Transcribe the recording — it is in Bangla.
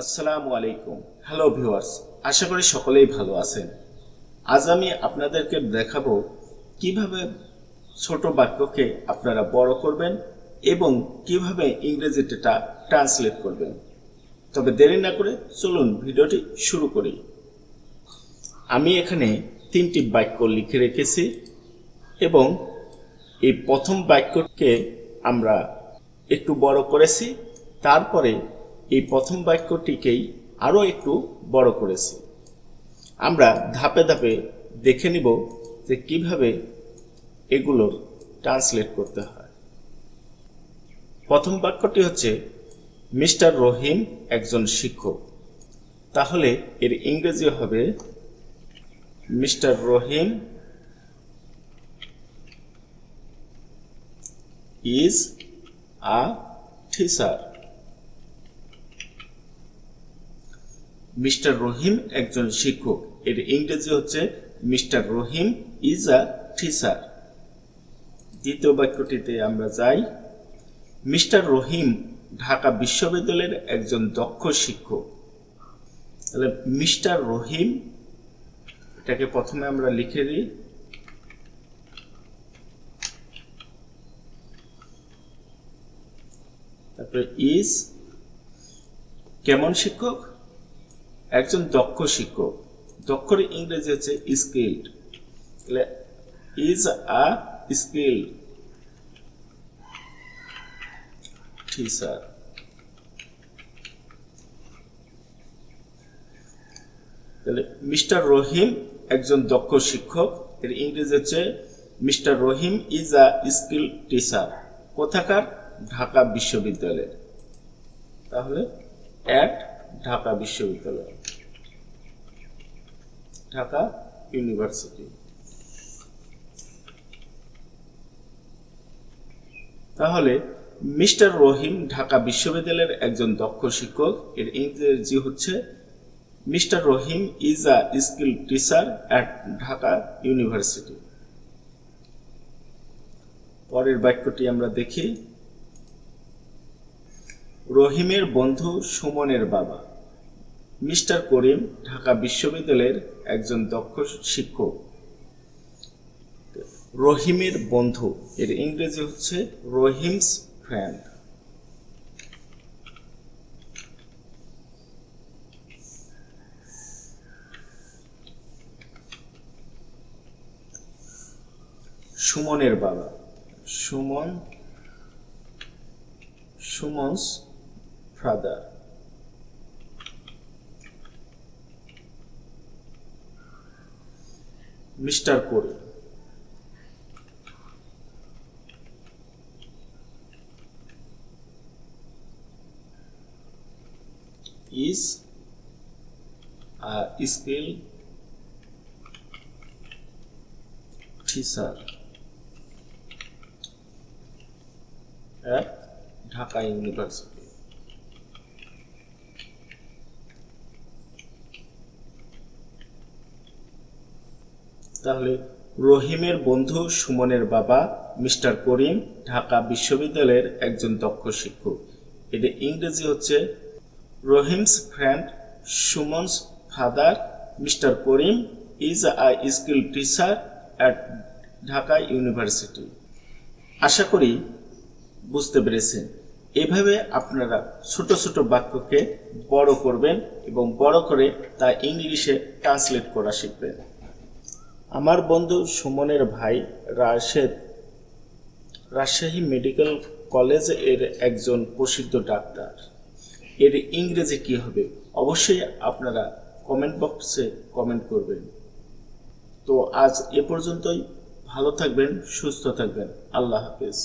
আসসালামু আলাইকুম। হ্যালো ভিউয়ার্স, আশা করি সকলেই ভালো আছেন। আজ আমি আপনাদেরকে দেখাবো কিভাবে ছোট বাক্যকে আপনারা বড় করবেন এবং কিভাবে ইংরেজিটা ট্রান্সলেট করবেন। তবে দেরি না করে চলুন ভিডিওটি শুরু করি। আমি এখানে 3টি বাক্য লিখে রেখেছি এবং এই প্রথম বাক্যকে আমরা একটু বড় করেছি, তারপরে এই প্রথম বাক্যটিকেই আরও একটু বড় করেছি। আমরা ধাপে ধাপে দেখে নিব যে কিভাবে এগুলো ট্রান্সলেট করতে হয়। প্রথম বাক্যটি হচ্ছে মিস্টার রহিম একজন শিক্ষক। তাহলে এর ইংরেজি হবে mister Rahim is a teacher. Mister Rahim একজন শিক্ষক, এর ইংরেজি হচ্ছে mister Rahim is a teacher. দ্বিতীয় বাক্যটিতে আমরা যাই। মিস্টার রহিম ঢাকা বিশ্ববিদ্যালয়ের একজন দক্ষ শিক্ষক। তাহলে মিস্টার রহিম এটাকে প্রথমে আমরা লিখে দিই। তারপরে ইজ কেমন শিক্ষক? একজন দক্ষ শিক্ষক। দক্ষর ইংরেজি হচ্ছে স্কিলড। তাহলে ইজ আ স্কিলড টিচার। তাহলে মিস্টার রহিম একজন দক্ষ শিক্ষক, এর ইংরেজি হচ্ছে mister Rahim is a skill teacher. কোথাকার? ঢাকা বিশ্ববিদ্যালয়ের। তাহলে অ্যাট ঢাকা বিশ্ববিদ্যালয়, ঢাকা ইউনিভার্সিটি। তাহলে মিস্টার রহিম ঢাকা বিশ্ববিদ্যালয়ের একজন দক্ষ শিক্ষক, এর ইংরেজি হচ্ছে mister Rahim is a skill teacher at Dhaka university. পরের বাক্যটি আমরা দেখি। রহিমের বন্ধু সুমনের বাবা। মিস্টার করিম ঢাকা বিশ্ববিদ্যালয়ের একজন দক্ষ শিক্ষক। রহিমের বন্ধু, এর ইংরেজি হচ্ছে রহিমস ফ্রেন্ড। সুমনের বাবা, Suman's father. Mister Karim, is a skill teacher at Dhaka university. তাহলে রহিমের বন্ধু সুমনের বাবা মিস্টার করিম ঢাকা বিশ্ববিদ্যালয়ের একজন দক্ষ শিক্ষক। এর ইংরেজি হচ্ছে Rahim's friend Suman's father mister Karim is a skill teacher at Dhaka university. আশা করি বুঝতে পেরেছেন। এভাবে আপনারা ছোট ছোট বাক্যকে বড় করবেন এবং বড় করে তা ইংলিশে ট্রান্সলেট করা শিখবেন। আমার বন্ধু সুমনের ভাই রাশেদ রাজশাহী মেডিকেল কলেজ এর একজন প্রসিদ্ধ ডাক্তার। এর ইংরেজি কি হবে? অবশ্যই আপনারা কমেন্ট বক্সে কমেন্ট করবেন। তো আজ এ পর্যন্তই। ভালো থাকবেন, সুস্থ থাকবেন। আল্লাহ হাফেজ।